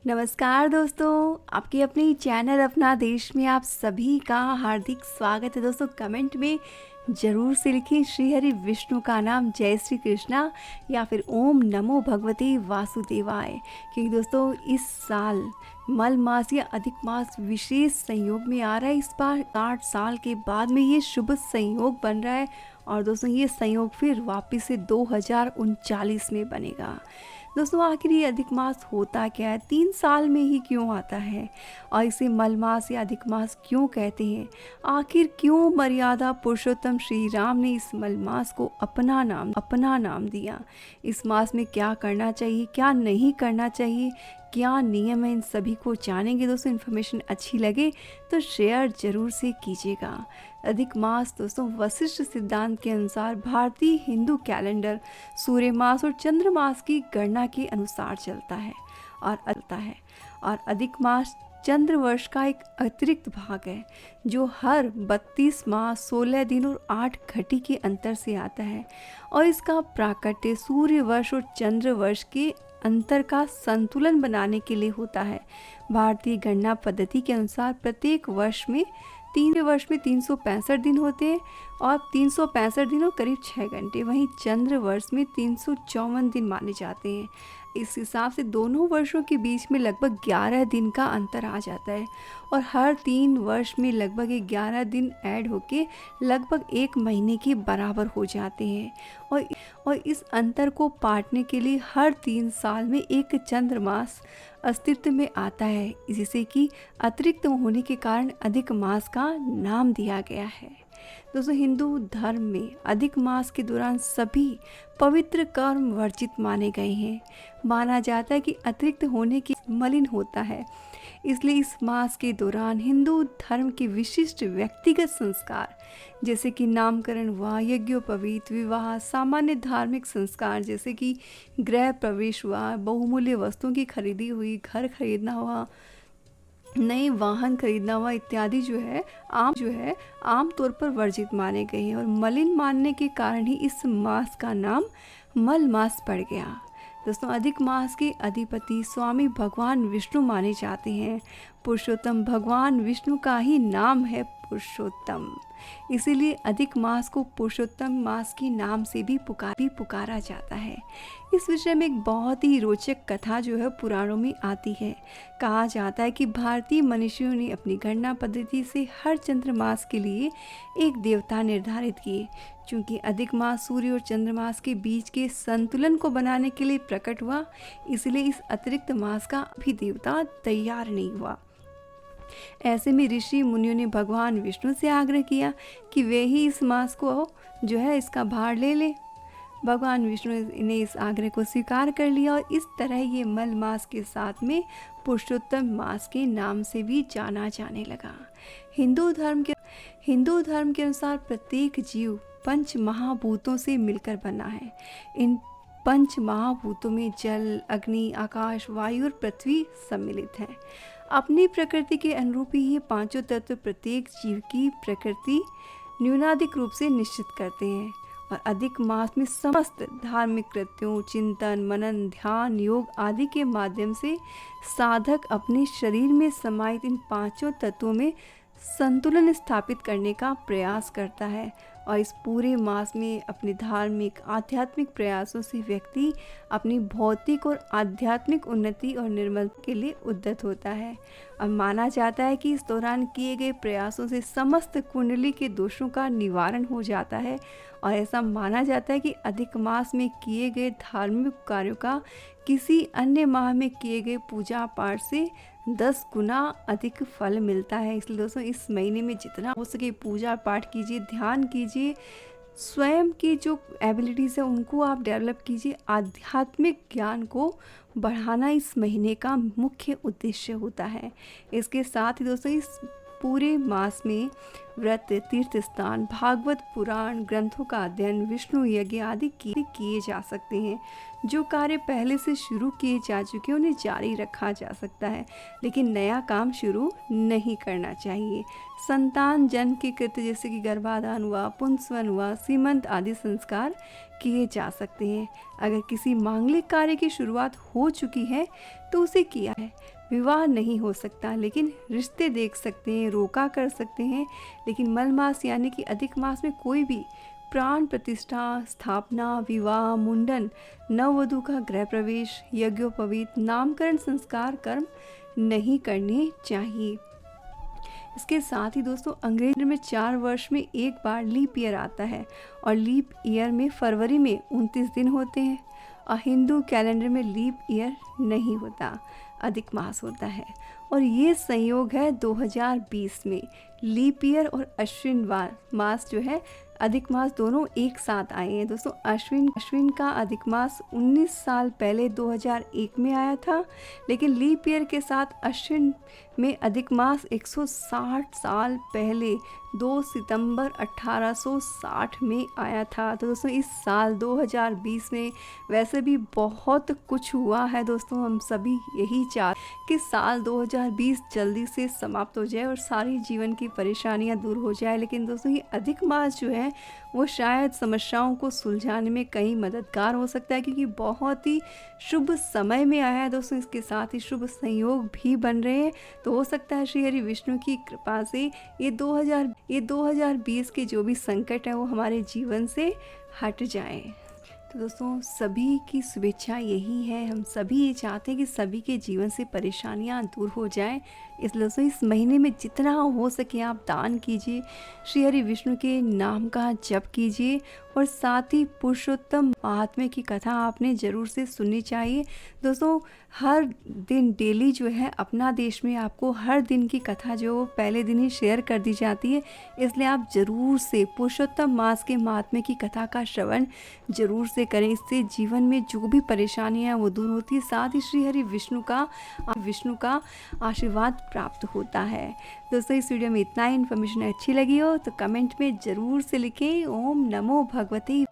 नमस्कार दोस्तों, आपकी अपनी चैनल अपना देश में आप सभी का हार्दिक स्वागत है। दोस्तों कमेंट में ज़रूर से लिखें श्री हरि विष्णु का नाम जय श्री कृष्णा या फिर ओम नमो भगवते वासुदेवाय। क्योंकि दोस्तों इस साल मल मास या अधिक मास विशेष संयोग में आ रहा है। इस बार 60 साल के बाद में ये शुभ संयोग बन रहा है और दोस्तों ये संयोग फिर वापस से 2039 में बनेगा। दोस्तों आखिर ये अधिक मास होता क्या है, 3 साल में ही क्यों आता है और इसे मल मास या अधिक मास क्यों कहते हैं? आखिर क्यों मर्यादा पुरुषोत्तम श्री राम ने इस मल मास को अपना नाम दिया? इस मास में क्या करना चाहिए, क्या नहीं करना चाहिए, क्या नियम है, इन सभी को जानेंगे। दोस्तों इन्फॉर्मेशन अच्छी लगे तो शेयर जरूर से कीजिएगा। अधिक मास दोस्तों वशिष्ठ सिद्धांत के अनुसार भारतीय हिंदू कैलेंडर सूर्य मास और चंद्र मास की गणना के अनुसार चलता है और अधिक मास चंद्र वर्ष का एक अतिरिक्त भाग है जो हर 32 मास 16 दिन और 8 घटी के अंतर से आता है और इसका प्राकट्य सूर्य वर्ष और चंद्र वर्ष के अंतर का संतुलन बनाने के लिए होता है। भारतीय गणना पद्धति के अनुसार प्रत्येक वर्ष में 365 दिन होते हैं और 365 दिन और करीब 6 घंटे। वहीं चंद्र वर्ष में 354 दिन माने जाते हैं। इस हिसाब से दोनों वर्षों के बीच में लगभग 11 दिन का अंतर आ जाता है और हर 3 वर्ष में लगभग 11 दिन ऐड होके लगभग 1 महीने के बराबर हो जाते हैं और इस अंतर को पाटने के लिए हर 3 साल में एक चंद्रमास अस्तित्व में आता है, जिसे कि अतिरिक्त होने के कारण अधिक मास का नाम दिया गया है। दोस्तों हिंदू धर्म में अधिक मास के दौरान सभी पवित्र कर्म वर्जित माने गए हैं। माना जाता है कि अतिरिक्त होने के मलिन होता है, इसलिए इस मास के दौरान हिंदू धर्म के विशिष्ट व्यक्तिगत संस्कार जैसे कि नामकरण हुआ, यज्ञोपवीत, विवाह, सामान्य धार्मिक संस्कार जैसे कि गृह प्रवेश हुआ, बहुमूल्य वस्तुओं की खरीदी हुई, घर खरीदना हुआ, नए वाहन खरीदना हुआ इत्यादि जो है आम तौर पर वर्जित माने गए हैं और मलिन मानने के कारण ही इस मास का नाम मल मास पड़ गया। दोस्तों अधिक मास के अधिपति स्वामी भगवान विष्णु माने जाते हैं। पुरुषोत्तम भगवान विष्णु का ही नाम है पुरुषोत्तम, इसीलिए अधिक मास को पुरुषोत्तम मास के नाम से भी पुकारा जाता है। इस विषय में एक बहुत ही रोचक कथा जो है पुराणों में आती है। कहा जाता है कि भारतीय मनुष्यों ने अपनी गणना पद्धति से हर चंद्र मास के लिए एक देवता निर्धारित किए। चूँकि अधिक मास सूर्य और चंद्रमास के बीच के संतुलन को बनाने के लिए प्रकट हुआ, इसलिए इस अतिरिक्त मास का भी देवता तैयार नहीं हुआ। ऐसे में ऋषि मुनियों ने भगवान विष्णु से आग्रह किया कि वे ही इस मास को जो है इसका भार ले ले। भगवान विष्णु ने इस आग्रह को स्वीकार कर लिया और इस तरह ये मल मास के साथ में पुरुषोत्तम मास के नाम से भी जाना जाने लगा। हिंदू धर्म के अनुसार प्रत्येक जीव पंच महाभूतों से मिलकर बना है। इन पंच महाभूतों में जल, अग्नि, आकाश, वायु और पृथ्वी सम्मिलित है। अपनी प्रकृति के अनुरूप ही ये पांचों तत्व प्रत्येक जीव की प्रकृति न्यूनाधिक रूप से निश्चित करते हैं और अधिक मास में समस्त धार्मिक कृत्यों, चिंतन, मनन, ध्यान, योग आदि के माध्यम से साधक अपने शरीर में समाहित इन पांचों तत्वों में संतुलन स्थापित करने का प्रयास करता है और इस पूरे मास में अपने धार्मिक आध्यात्मिक प्रयासों से व्यक्ति अपनी भौतिक और आध्यात्मिक उन्नति और निर्मलता के लिए उद्यत होता है। और माना जाता है कि इस दौरान किए गए प्रयासों से समस्त कुंडली के दोषों का निवारण हो जाता है और ऐसा माना जाता है कि अधिक मास में किए गए धार्मिक कार्यों का किसी अन्य माह में किए गए पूजा पाठ से 10 गुना अधिक फल मिलता है। इसलिए दोस्तों इस महीने में जितना हो सके पूजा पाठ कीजिए, ध्यान कीजिए, स्वयं की जो एबिलिटीज़ है उनको आप डेवलप कीजिए। आध्यात्मिक ज्ञान को बढ़ाना इस महीने का मुख्य उद्देश्य होता है। इसके साथ ही दोस्तों इस पूरे मास में व्रत, तीर्थ स्थान, भागवत पुराण ग्रंथों का अध्ययन, विष्णु यज्ञ आदि किए जा सकते हैं। जो कार्य पहले से शुरू किए जा चुके हैं उन्हें जारी रखा जा सकता है, लेकिन नया काम शुरू नहीं करना चाहिए। संतान जन्म के कृत्य जैसे कि गर्भाधान हुआ, पुंसवन हुआ, सीमंत आदि संस्कार किए जा सकते हैं। अगर किसी मांगलिक कार्य की शुरुआत हो चुकी है तो उसे किया है, विवाह नहीं हो सकता, लेकिन रिश्ते देख सकते हैं, रोका कर सकते हैं। लेकिन मल मास यानी कि अधिक मास में कोई भी प्राण प्रतिष्ठा, स्थापना, विवाह, मुंडन, नववधु का गृह प्रवेश, यज्ञोपवीत, नामकरण संस्कार कर्म नहीं करने चाहिए। इसके साथ ही दोस्तों अंग्रेजी में 4 वर्ष में एक बार लीप ईयर आता है और लीप ईयर में फरवरी में 29 दिन होते हैं और हिंदू कैलेंडर में लीप ईयर नहीं होता, अधिक मास होता है। और ये संयोग है 2020 में लीप ईयर और अश्विन मास जो है अधिक मास दोनों एक साथ आए हैं दोस्तों। अश्विन का अधिक मास 19 साल पहले 2001 में आया था, लेकिन लीप ईयर के साथ अश्विन में अधिक मास 160 साल पहले 2 सितंबर 1860 में आया था। तो दोस्तों इस साल 2020 में वैसे भी बहुत कुछ हुआ है दोस्तों। हम सभी यही चाहते कि साल 2020 जल्दी से समाप्त हो जाए और सारी जीवन की परेशानियां दूर हो जाए। लेकिन दोस्तों ये अधिक मास जो है वो शायद समस्याओं को सुलझाने में कहीं मददगार हो सकता है, क्योंकि बहुत ही शुभ समय में आया है दोस्तों। इसके साथ ही शुभ संयोग भी बन रहे हैं, तो हो सकता है श्री हरि विष्णु की कृपा से ये 2020 के जो भी संकट है वो हमारे जीवन से हट जाए। तो दोस्तों सभी की शुभेच्छा यही है, हम सभी ये चाहते हैं कि सभी के जीवन से परेशानियां दूर हो जाएं। इसलिए दोस्तों इस महीने में जितना हो सके आप दान कीजिए, श्री हरि विष्णु के नाम का जप कीजिए और साथ ही पुरुषोत्तम महात्म्य की कथा आपने ज़रूर से सुननी चाहिए। दोस्तों हर दिन डेली जो है अपना देश में आपको हर दिन की कथा जो पहले दिन ही शेयर कर दी जाती है, इसलिए आप ज़रूर से पुरुषोत्तम मास के महात्म्य की कथा का श्रवण ज़रूर से करें। इससे जीवन में जो भी परेशानियां हैं वो दूर होती है, साथ ही श्री हरि विष्णु का आशीर्वाद प्राप्त होता है। दोस्तों इस वीडियो में इतना ही। इन्फॉर्मेशन अच्छी लगी हो तो कमेंट में ज़रूर से लिखें। ओम नमो भगवते